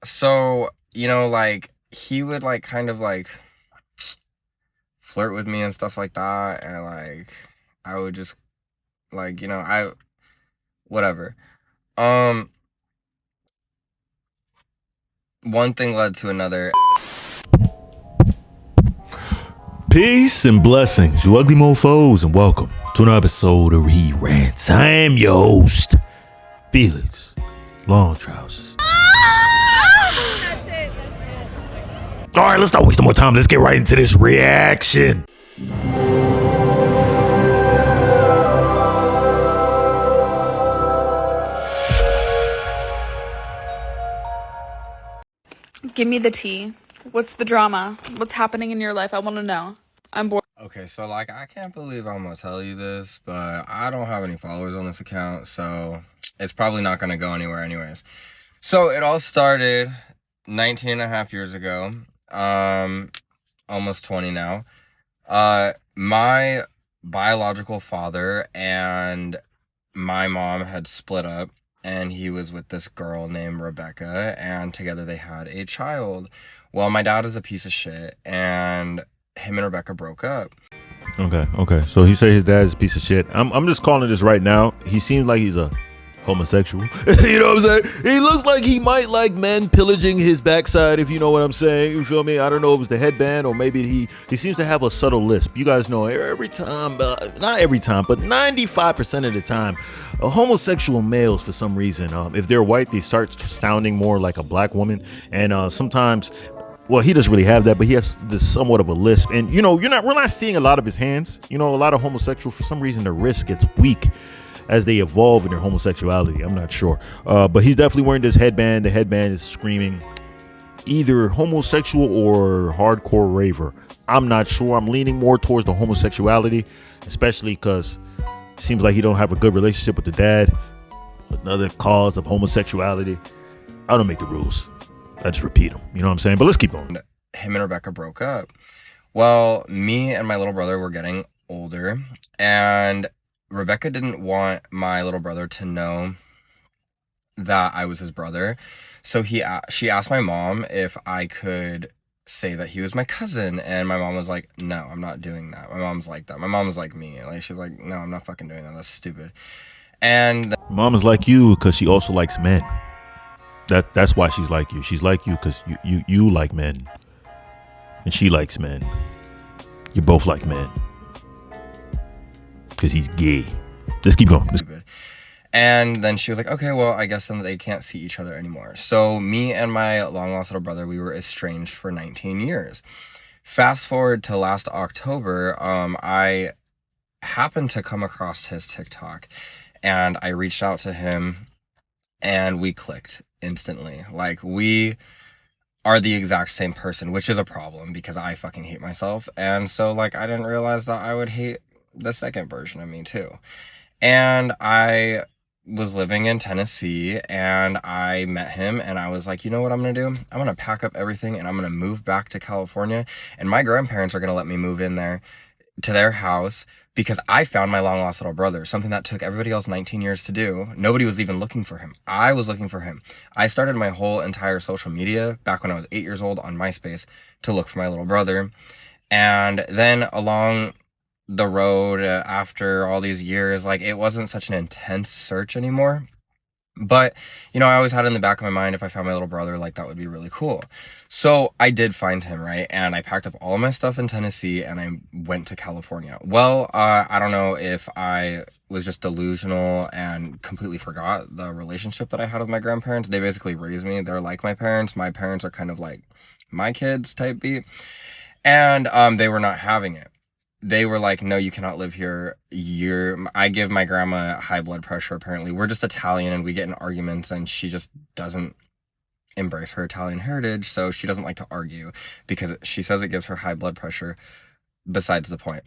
So, like he would like kind of like flirt with me and stuff like that, and like I would just like, I whatever. Um, One thing led to another. Peace and blessings, you ugly mofos, and welcome to another episode of He Rants. I am your host, Felix Long Trousers. That's it. All right, let's not waste no more time. Let's get right into this reaction. Give me the tea. What's the drama? What's happening in your life? I want to know. I'm bored. Okay, so like I can't believe I'm gonna tell you this, but I don't have any followers on this account, so it's probably not gonna go anywhere anyways. So it all started 19 and a half years ago, almost 20 now. My biological father and my mom had split up, and he was with this girl named Rebecca, and together they had a child. Well, my dad is a piece of shit, and him and Rebecca broke up. Okay. So he said his dad's a piece of shit. I'm just calling this right now. He seems like he's a homosexual. You know what I'm saying? He looks like he might like men pillaging his backside, if you know what I'm saying. You feel me? I don't know if it's the headband or maybe he seems to have a subtle lisp. You guys know every time, not every time, but 95% of the time, homosexual males, for some reason, if they're white, they start sounding more like a black woman. And sometimes, well, he doesn't really have that, but he has this somewhat of a lisp. And we're not seeing a lot of his hands. A lot of homosexual, for some reason, their wrist gets weak as they evolve in their homosexuality. I'm not sure. But he's definitely wearing this headband. The headband is screaming either homosexual or hardcore raver. I'm not sure. I'm leaning more towards the homosexuality, especially because it seems like he don't have a good relationship with the dad. Another cause of homosexuality. I don't make the rules. I just repeat them. You know what I'm saying? But let's keep going. Him and Rebecca broke up. Well, me and my little brother were getting older, and Rebecca didn't want my little brother to know that I was his brother. So she asked my mom if I could say that he was my cousin, and my mom was like, no, I'm not doing that. My mom's like that. My mom was like me. Like, she's like, no, I'm not fucking doing that. That's stupid. And Mom is like you because she also likes men. That's why she's like you. She's like you because you like men, and she likes men. You both like men because he's gay. Let's keep going. And then she was like, okay, well, I guess then they can't see each other anymore. So me and my long lost little brother, we were estranged for 19 years. Fast forward to last October, I happened to come across his TikTok, and I reached out to him, and we clicked instantly. Like, we are the exact same person, which is a problem because I fucking hate myself. And so, like, I didn't realize that I would hate the second version of me too. And I was living in Tennessee, and I met him, and I was like, you know what I'm gonna do? I'm gonna pack up everything, and I'm gonna move back to California, and my grandparents are gonna let me move in there to their house because I found my long lost little brother, something that took everybody else 19 years to do. Nobody was even looking for him. I was looking for him. I started my whole entire social media back when I was 8 years old on MySpace to look for my little brother. And then along the road, after all these years, like, it wasn't such an intense search anymore. But, I always had in the back of my mind, if I found my little brother, like, that would be really cool. So I did find him, right? And I packed up all of my stuff in Tennessee, and I went to California. Well, I don't know if I was just delusional and completely forgot the relationship that I had with my grandparents. They basically raised me. They're like my parents. My parents are kind of like my kids type beat. And they were not having it. They were like, no, you cannot live here. I give my grandma high blood pressure, apparently. We're just Italian, and we get in arguments, and she just doesn't embrace her Italian heritage, so she doesn't like to argue because she says it gives her high blood pressure. Besides the point.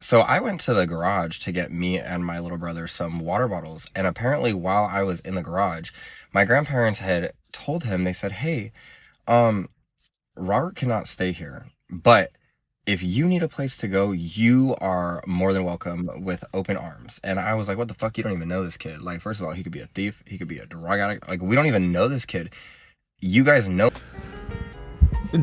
So I went to the garage to get me and my little brother some water bottles, and apparently while I was in the garage, my grandparents had told him, they said, hey, Robert cannot stay here, but if you need a place to go, you are more than welcome with open arms. And I was like, what the fuck? You don't even know this kid. Like, first of all, he could be a thief. He could be a drug addict. Like, we don't even know this kid. You guys know.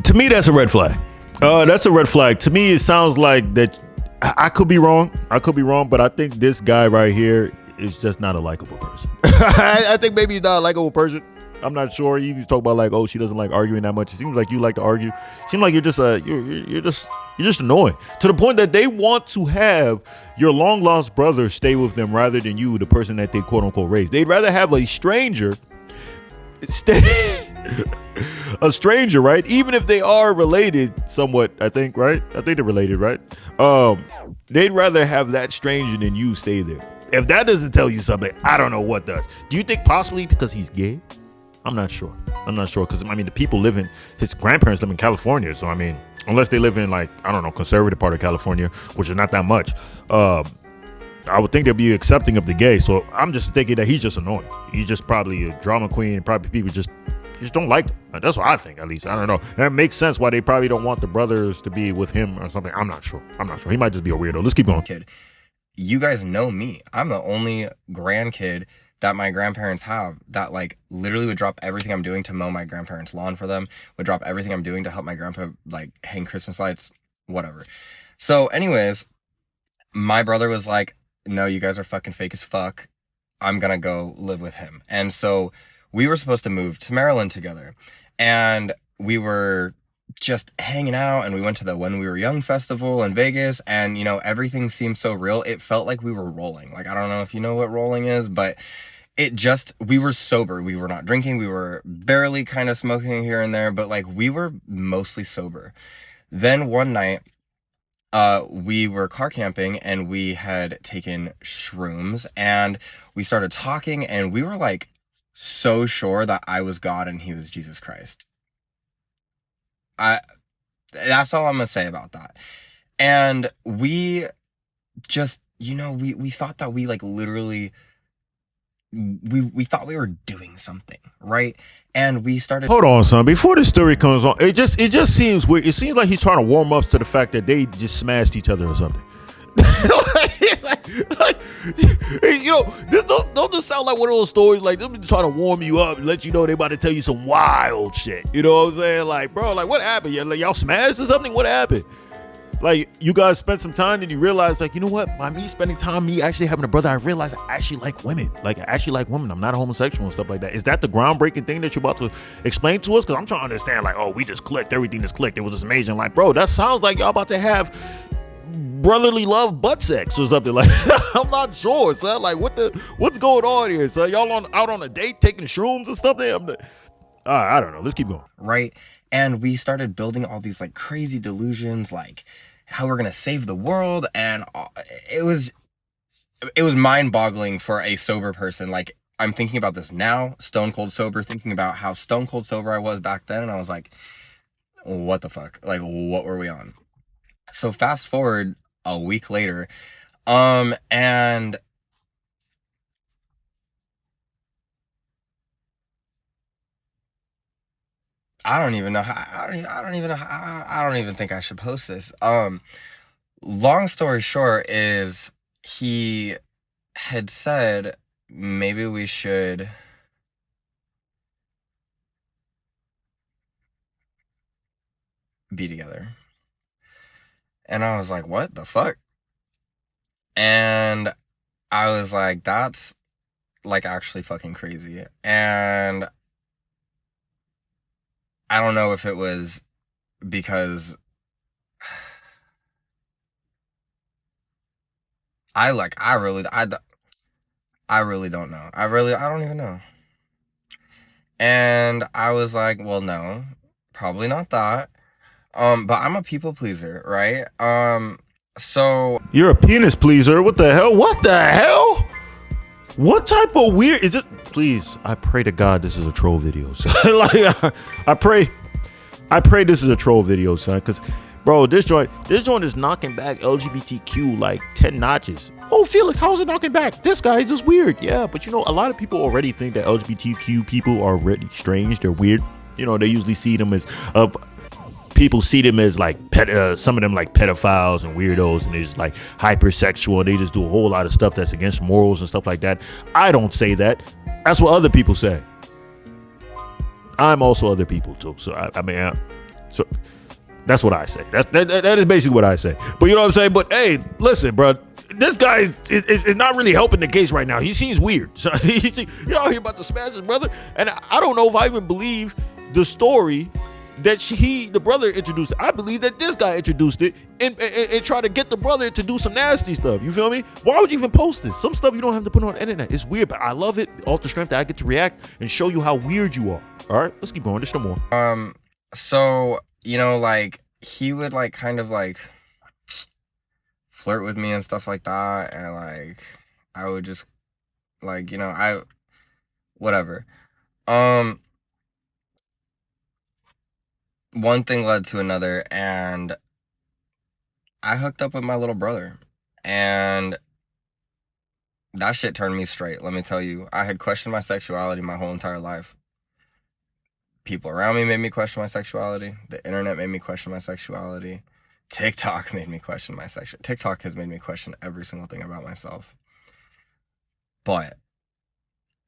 To me, that's a red flag. That's a red flag. To me, it sounds like that. I could be wrong. But I think this guy right here is just not a likable person. I think maybe he's not a likable person. I'm not sure. He was talking about like, oh, she doesn't like arguing that much. It seems like you like to argue. It seems like you're just you're just annoying to the point that they want to have your long lost brother stay with them rather than you, the person that they quote unquote raised. They'd rather have a stranger stay. A stranger, right? Even if they are related somewhat, I think, right? I think they're related, right? They'd rather have that stranger than you stay there. If that doesn't tell you something, I don't know what does. Do you think possibly because he's gay? I'm not sure because I mean the people his grandparents live in California, so I mean unless they live in like, I don't know, conservative part of California, which is not that much, I would think they'd be accepting of the gay. So I'm just thinking that he's just annoying. He's just probably a drama queen. Probably people just don't like him. That's what I think, at least. I don't know. That makes sense why they probably don't want the brothers to be with him or something. I'm not sure. He might just be a weirdo. Let's keep going. Kid, you guys know me. I'm the only grandkid that my grandparents have that like literally would drop everything I'm doing to mow my grandparents' lawn for them, would drop everything I'm doing to help my grandpa like hang Christmas lights, whatever. So anyways, my brother was like, no, you guys are fucking fake as fuck. I'm gonna go live with him. And so we were supposed to move to Maryland together, and we were just hanging out, and we went to the When We Were Young festival in Vegas, and you know, everything seemed so real. It felt like we were rolling. Like, I don't know if you know what rolling is, but we were sober. We were not drinking. We were barely kind of smoking here and there, but like we were mostly sober. Then one night, we were car camping, and we had taken shrooms, and we started talking, and we were like so sure that I was God and he was Jesus Christ. That's all I'm gonna say about that. And we just, you know, we thought that we like literally we thought we were doing something, right? And we started. Hold on, son. Before this story comes on, it just seems weird. It seems like he's trying to warm up to the fact that they just smashed each other or something. like, you know, this don't just sound like one of those stories like them trying to warm you up and let you know they about to tell you some wild shit. You know what I'm saying? Like, bro, like what happened? Like, y'all smashed or something? What happened? Like, you guys spent some time and you realized, like, you know what? By me spending time, me actually having a brother, I realized I actually like women. Like, I actually like women. I'm not a homosexual and stuff like that. Is that the groundbreaking thing that you're about to explain to us? Because I'm trying to understand, like, oh, we just clicked. Everything just clicked. It was just amazing. Like, bro, that sounds like y'all about to have brotherly love butt sex or something. Like, I'm not sure, son. Like, what's going on here? So y'all out on a date taking shrooms or something? I don't know. Let's keep going. Right. And we started building all these like crazy delusions, like how we're going to save the world. And it was mind-boggling for a sober person. Like, I'm thinking about this now, stone cold sober, thinking about how stone cold sober I was back then. And I was like, what the fuck? Like, what were we on? So fast forward a week later, and I don't even know how, I don't even think I should post this. Long story short is he had said maybe we should be together. And I was like, what the fuck? And I was like, that's like actually fucking crazy. And I don't know if it was because I really don't know. I don't even know. And I was like, well, no, probably not that. But I'm a people pleaser, right? So you're a penis pleaser. What the hell? What type of weird is this? Please, I pray to God this is a troll video. So, like, I pray this is a troll video, son. Because, bro, this joint is knocking back LGBTQ like 10 notches. Oh, Felix, how's it knocking back? This guy is just weird. Yeah, but you know, a lot of people already think that LGBTQ people are really strange. They're weird. You know, they usually see them as people see them as like some of them like pedophiles and weirdos, and they're just like hypersexual, and they just do a whole lot of stuff that's against morals and stuff like that. I don't say that. That's what other people say. I'm also other people too. So so that's what I say. That is basically what I say. But you know what I'm saying? But hey, listen, bro. This guy is not really helping the case right now. He seems weird. So you're out here about to smash his brother, and I don't know if I even believe the story that the brother introduced it. I believe that this guy introduced it and try to get the brother to do some nasty stuff. You feel me? Why would you even post this? Some stuff you don't have to put on the internet. It's weird, but I love it off the strength that I get to react and show you how weird you are. All right, let's keep going. There's no more. So, you know, like, he would, like, kind of, like, flirt with me and stuff like that, and, like, I would just, like, you know, whatever. One thing led to another, and I hooked up with my little brother, and that shit turned me straight, let me tell you. I had questioned my sexuality my whole entire life. People around me made me question my sexuality. The internet made me question my sexuality. TikTok made me question my sexuality. TikTok has made me question every single thing about myself. But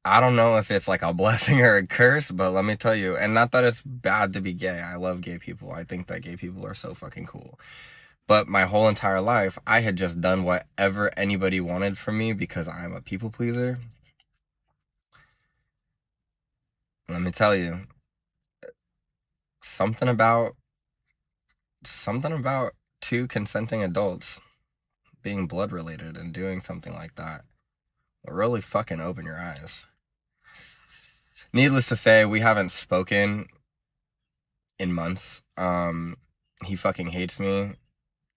I don't know if it's like a blessing or a curse, but let me tell you, and not that it's bad to be gay. I love gay people. I think that gay people are so fucking cool. But my whole entire life, I had just done whatever anybody wanted from me because I'm a people pleaser. Let me tell you, something about two consenting adults being blood related and doing something like that will really fucking open your eyes. Needless to say, we haven't spoken in months. He fucking hates me.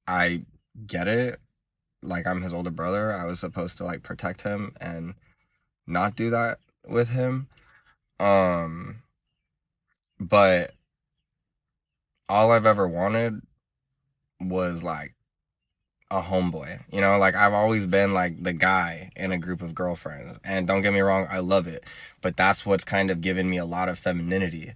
I get it. Like, I'm his older brother. I was supposed to, like, protect him and not do that with him. But all I've ever wanted was, like, a homeboy. You know, like, I've always been, like, the guy in a group of girlfriends. And don't get me wrong, I love it. But that's what's kind of given me a lot of femininity.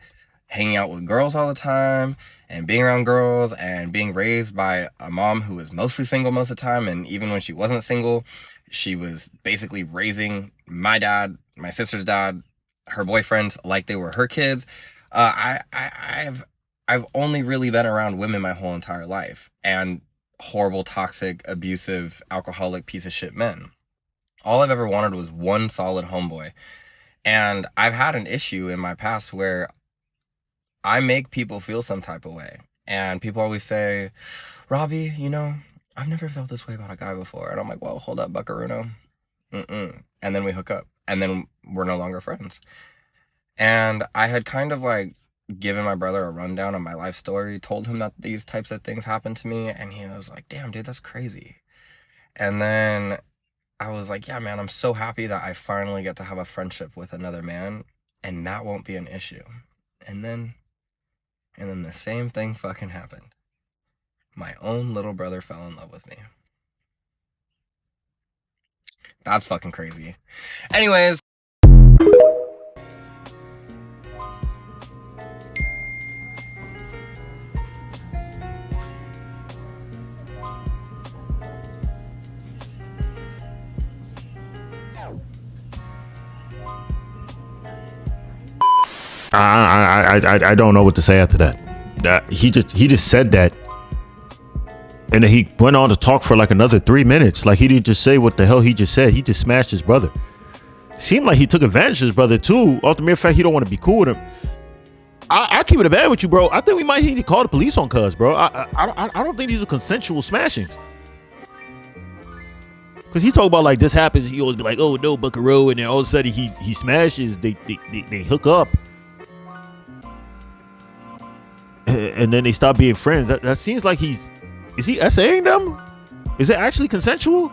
Hanging out with girls all the time and being around girls and being raised by a mom who was mostly single most of the time. And even when she wasn't single, she was basically raising my dad, my sister's dad, her boyfriends like they were her kids. I've only really been around women my whole entire life, and horrible, toxic, abusive, alcoholic piece of shit men. All I've ever wanted was one solid homeboy. And I've had an issue in my past where I make people feel some type of way. And people always say, Robbie, you know, I've never felt this way about a guy before. And I'm like, well, hold up, buckaroo. And then we hook up. And then we're no longer friends. And I had kind of like given my brother a rundown of my life story, told him that these types of things happened to me. And he was like, damn, dude, that's crazy. And then I was like, yeah, man, I'm so happy that I finally get to have a friendship with another man. And that won't be an issue. And then the same thing fucking happened. My own little brother fell in love with me. That's fucking crazy. Anyways. I don't know what to say after that. He just said that, and then he went on to talk for like another 3 minutes. Like, he didn't just say what the hell he just said. He just smashed his brother. Seemed like he took advantage of his brother too. Off the mere fact he don't want to be cool with him. I keep it a bad with you, bro. I think we might need to call the police on cuz, bro. I don't think these are consensual smashings. Cause he talk about like this happens, he always be like, oh no, buckaroo, and then all of a sudden he smashes, they hook up. And then they stop being friends. That seems like is he essaying them? Is it actually consensual?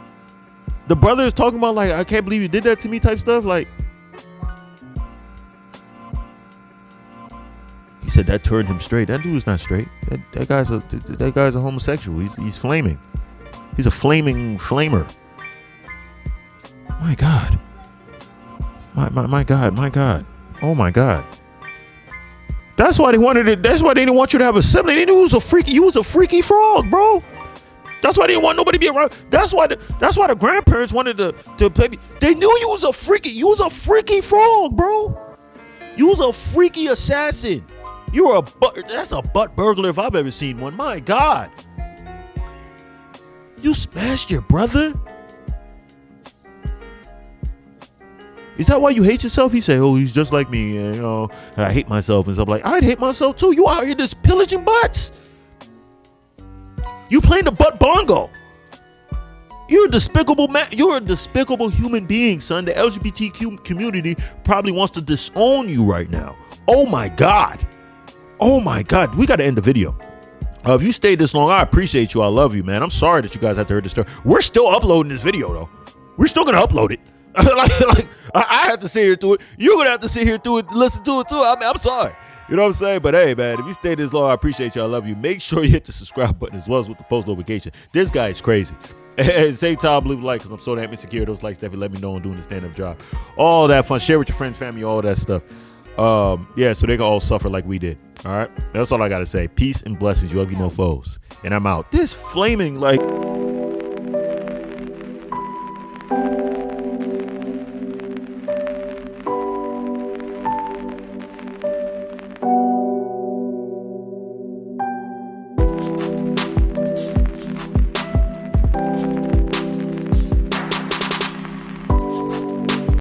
The brother is talking about like, I can't believe you did that to me type stuff. Like, he said that turned him straight. That dude's not straight. That guy's a homosexual. He's flaming. He's a flaming flamer. My God. My God. Oh my God. That's why they wanted it. That's why they didn't want you to have a sibling. They knew you was a freaky frog, bro. That's why they didn't want nobody to be around. That's why the grandparents wanted to play. They knew you was a freaky frog, bro. You was a freaky assassin. That's a butt burglar if I've ever seen one. My God. You smashed your brother? Is that why you hate yourself? He say, oh, he's just like me, and, and I hate myself and stuff. Like, I'd hate myself too. You out here just pillaging butts. You playing the butt bongo. You're a despicable man. You're a despicable human being, son. The LGBTQ community probably wants to disown you right now. Oh my God. Oh my God. We got to end the video. If you stayed this long, I appreciate you. I love you, man. I'm sorry that you guys have to hear this story. We're still uploading this video, though. We're still going to upload it. I have to sit here through it. You're going to have to sit here through it, listen to it too. I'm sorry. You know what I'm saying? But hey, man, if you stayed this long, I appreciate you. I love you. Make sure you hit the subscribe button as well as with the post notification. This guy is crazy. And same time, leave a like because I'm so damn insecure. Those likes definitely let me know I'm doing the stand-up job. All that fun. Share with your friends, family, all that stuff. Yeah, so they can all suffer like we did. All right? That's all I got to say. Peace and blessings, you ugly mofos. And I'm out. This flaming, like...